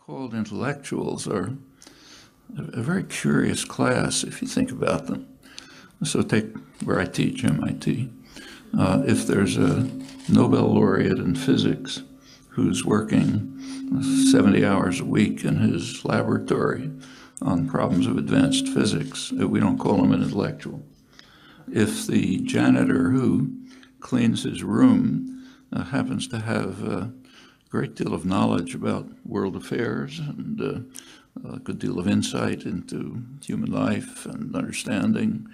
so-called intellectuals are a very curious class if you think about them. So take where I teach, MIT. If there's a Nobel laureate in physics who's working 70 hours a week in his laboratory on problems of advanced physics, we don't call him an intellectual. If the janitor who cleans his room happens to have a great deal of knowledge about world affairs and a good deal of insight into human life and understanding,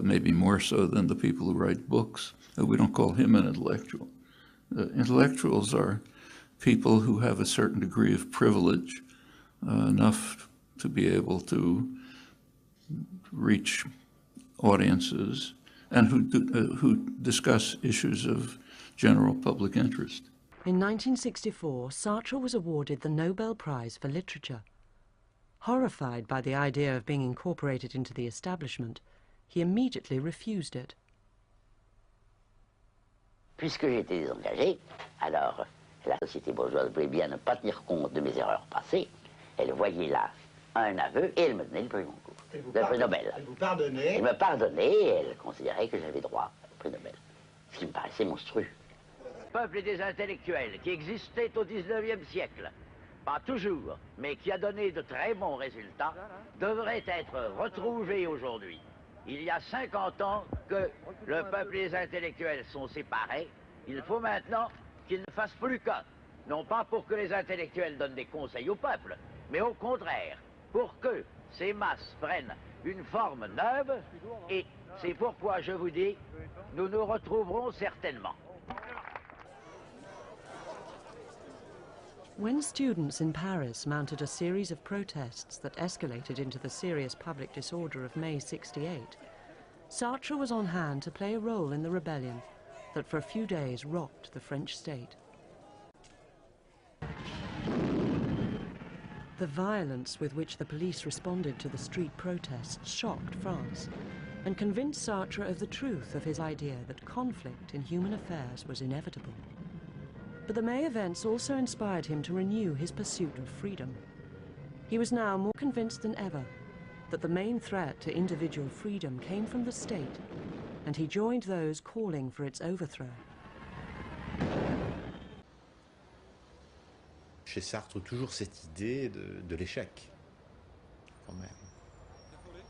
maybe more so than the people who write books, we don't call him an intellectual. Intellectuals are people who have a certain degree of privilege, enough to be able to reach audiences and who discuss issues of general public interest. In 1964, Sartre was awarded the Nobel Prize for Literature. Horrified by the idea of being incorporated into the establishment, he immediately refused it. Puisque j'étais désengagé, alors la société bourgeoise voulait bien ne pas tenir compte de mes erreurs passées. Elle voyait là un aveu et elle me donnait le prix Goncourt, le prix Nobel. Elle vous pardonnait? Elle me pardonnait et elle considérait que j'avais droit au prix Nobel, ce qui me paraissait monstrueux. Le peuple des intellectuels qui existait au XIXe siècle, pas toujours, mais qui a donné de très bons résultats, devrait être retrouvé aujourd'hui. Il y a 50 ans que le peuple et les intellectuels sont séparés. Il faut maintenant qu'ils ne fassent plus qu'un. Non pas pour que les intellectuels donnent des conseils au peuple, mais au contraire, pour que ces masses prennent une forme neuve. Et c'est pourquoi je vous dis, nous nous retrouverons certainement. When students in Paris mounted a series of protests that escalated into the serious public disorder of May '68, Sartre was on hand to play a role in the rebellion that for a few days rocked the French state. The violence with which the police responded to the street protests shocked France and convinced Sartre of the truth of his idea that conflict in human affairs was inevitable. But the May events also inspired him to renew his pursuit of freedom. He was now more convinced than ever that the main threat to individual freedom came from the state, and he joined those calling for its overthrow. Chez Sartre, toujours cette idée de l'échec, quand même.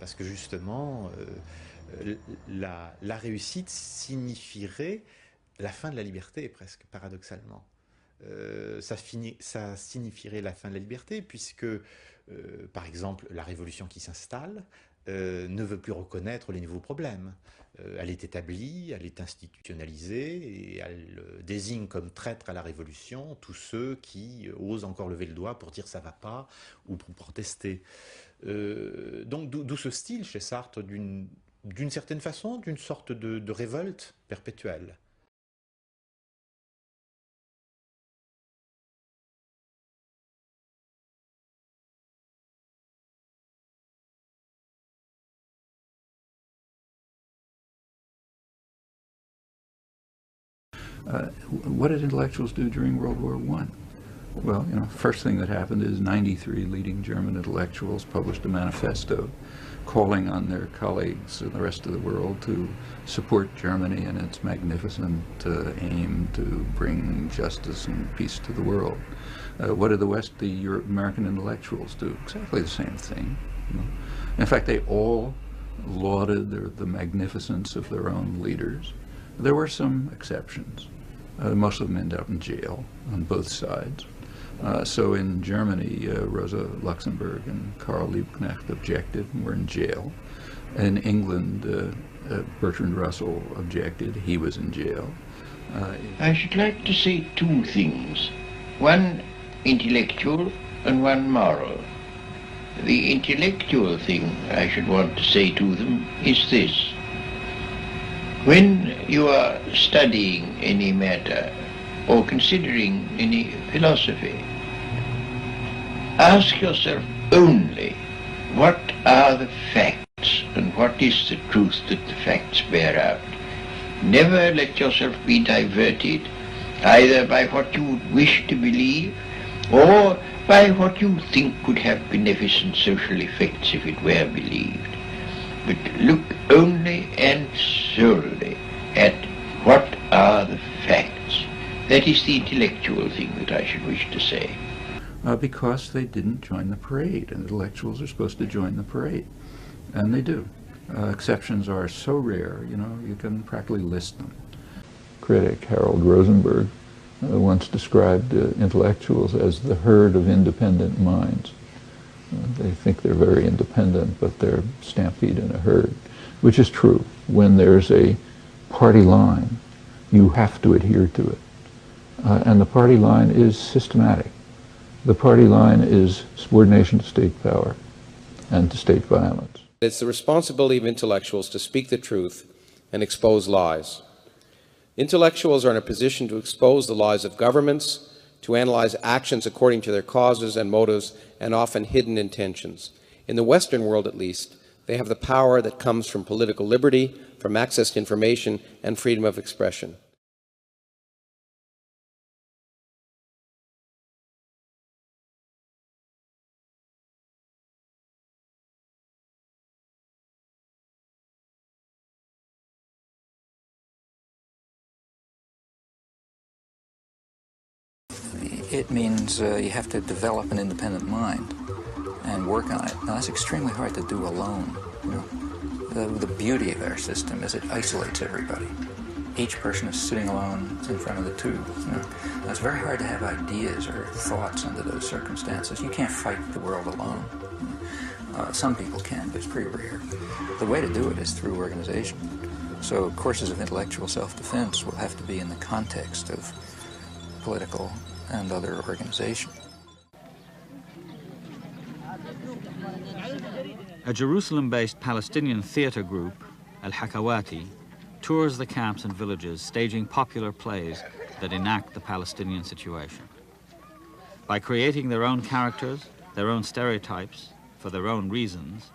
Parce que justement, la réussite signifierait la fin de la liberté, presque, paradoxalement. Ça signifierait la fin de la liberté, puisque, par exemple, la révolution qui s'installe ne veut plus reconnaître les nouveaux problèmes. Elle est établie, elle est institutionnalisée, et elle désigne comme traîtres à la révolution tous ceux qui osent encore lever le doigt pour dire « ça va pas » ou pour protester. Donc d'où ce style chez Sartre, d'une certaine façon, d'une sorte de révolte perpétuelle. What did intellectuals do during World War I? Well, first thing that happened is 93 leading German intellectuals published a manifesto calling on their colleagues in the rest of the world to support Germany in its magnificent aim to bring justice and peace to the world. What did the American intellectuals do? Exactly the same thing. In fact, they all lauded the magnificence of their own leaders. There were some exceptions. Most of them ended up in jail on both sides. So in Germany, Rosa Luxemburg and Karl Liebknecht objected and were in jail. In England, Bertrand Russell objected. He was in jail. I should like to say two things. One intellectual and one moral. The intellectual thing I should want to say to them is this. When you are studying any matter or considering any philosophy, ask yourself only what are the facts and what is the truth that the facts bear out. Never let yourself be diverted either by what you would wish to believe or by what you think could have beneficent social effects if it were believed, but look only and solely at what are the facts. That is the intellectual thing that I should wish to say. Because they didn't join the parade, and intellectuals are supposed to join the parade, and they do. Exceptions are so rare, you know, you can practically list them. Critic Harold Rosenberg once described intellectuals as the herd of independent minds. They think they're very independent, but they're stampede in a herd, which is true. When there's a party line, you have to adhere to it. And the party line is systematic. The party line is subordination to state power and to state violence. It's the responsibility of intellectuals to speak the truth and expose lies. Intellectuals are in a position to expose the lies of governments, to analyze actions according to their causes and motives and often hidden intentions. In the Western world, at least, they have the power that comes from political liberty, from access to information, and freedom of expression. It means you have to develop an independent mind and work on it. Now, that's extremely hard to do alone. You know? The beauty of our system is it isolates everybody. Each person is sitting alone in front of the tube. You know? Now, it's very hard to have ideas or thoughts under those circumstances. You can't fight the world alone. Some people can, but it's pretty rare. The way to do it is through organization. So courses of intellectual self-defense will have to be in the context of political and other organization. A Jerusalem-based Palestinian theater group, Al-Hakawati, tours the camps and villages staging popular plays that enact the Palestinian situation. By creating their own characters, their own stereotypes, for their own reasons,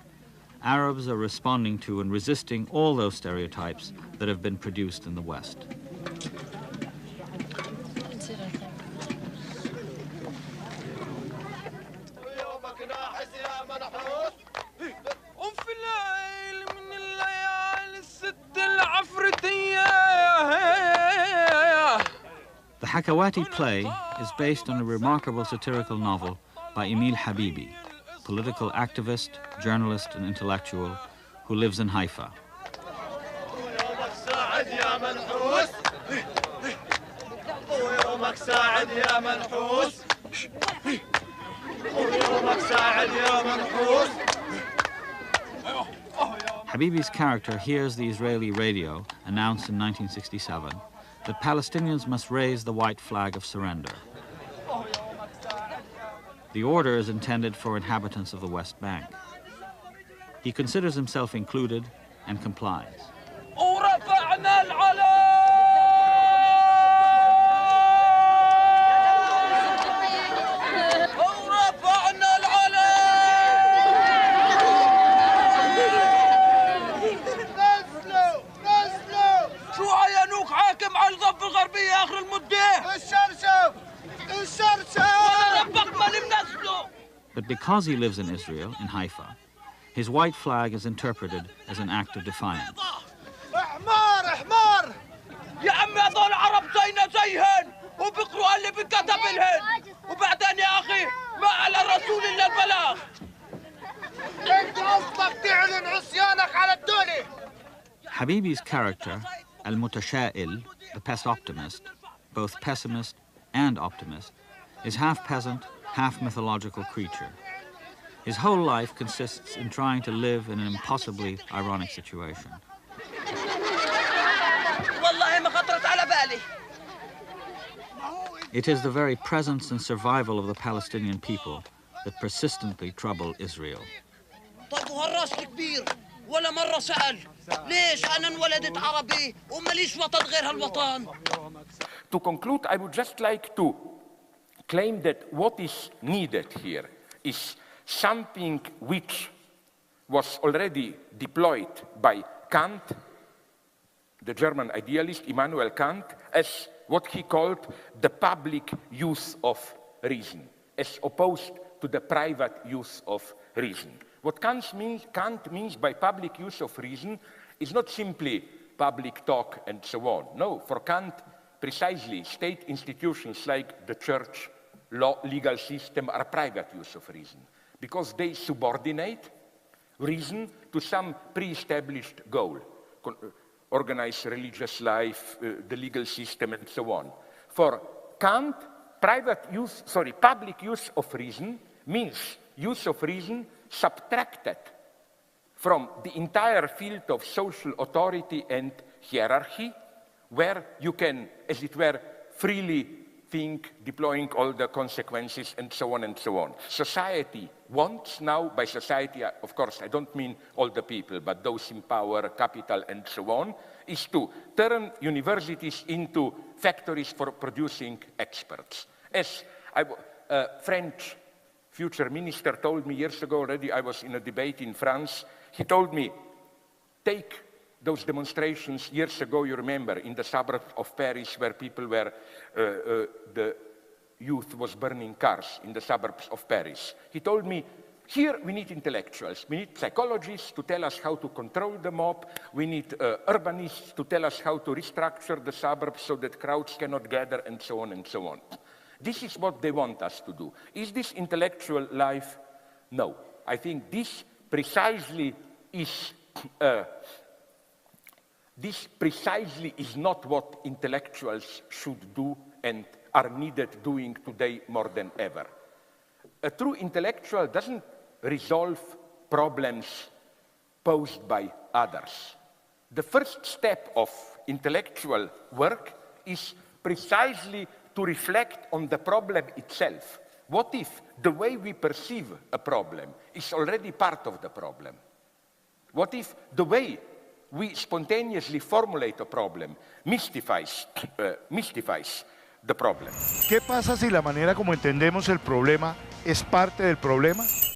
Arabs are responding to and resisting all those stereotypes that have been produced in the West. The Hakawati play is based on a remarkable satirical novel by Emil Habibi, political activist, journalist, and intellectual who lives in Haifa. Habibi's character hears the Israeli radio announce in 1967 that Palestinians must raise the white flag of surrender. The order is intended for inhabitants of the West Bank. He considers himself included and complies. But because he lives in Israel, in Haifa, his white flag is interpreted as an act of defiance. Habibi's character, Al-Mutasha'il, the pest optimist, both pessimist and optimist, is half peasant, half mythological creature. His whole life consists in trying to live in an impossibly ironic situation. It is the very presence and survival of the Palestinian people that persistently trouble Israel. To conclude, I would just like to claim that what is needed here is something which was already deployed by Kant, the German idealist Immanuel Kant, as what he called the public use of reason. as opposed to the private use of reason. What Kant means by public use of reason is not simply public talk and so on. No, for Kant, precisely, state institutions like the church, legal system are private use of reason because they subordinate reason to some pre-established goal, organize religious life, the legal system, and so on. For Kant, public use of reason means use of reason subtracted from the entire field of social authority and hierarchy, where you can, as it were, freely think, deploying all the consequences, and so on and so on. Society wants now, by society, of course, I don't mean all the people, but those in power, capital, and so on, is to turn universities into factories for producing experts. As a French future minister told me years ago already, I was in a debate in France, he told me, take those demonstrations years ago, you remember, in the suburbs of Paris where people were, the youth was burning cars in the suburbs of Paris. He told me, here we need intellectuals, we need psychologists to tell us how to control the mob, we need urbanists to tell us how to restructure the suburbs so that crowds cannot gather, and so on and so on. This is what they want us to do. Is this intellectual life? No. I think this precisely is not what intellectuals should do and are needed doing today more than ever. A true intellectual doesn't resolve problems posed by others. The first step of intellectual work is precisely to reflect on the problem itself. What if the way we perceive a problem is already part of the problem? What if the way we spontaneously formulate a problem mystifies the problem? ¿Qué pasa si la manera como entendemos el problema es parte del problema?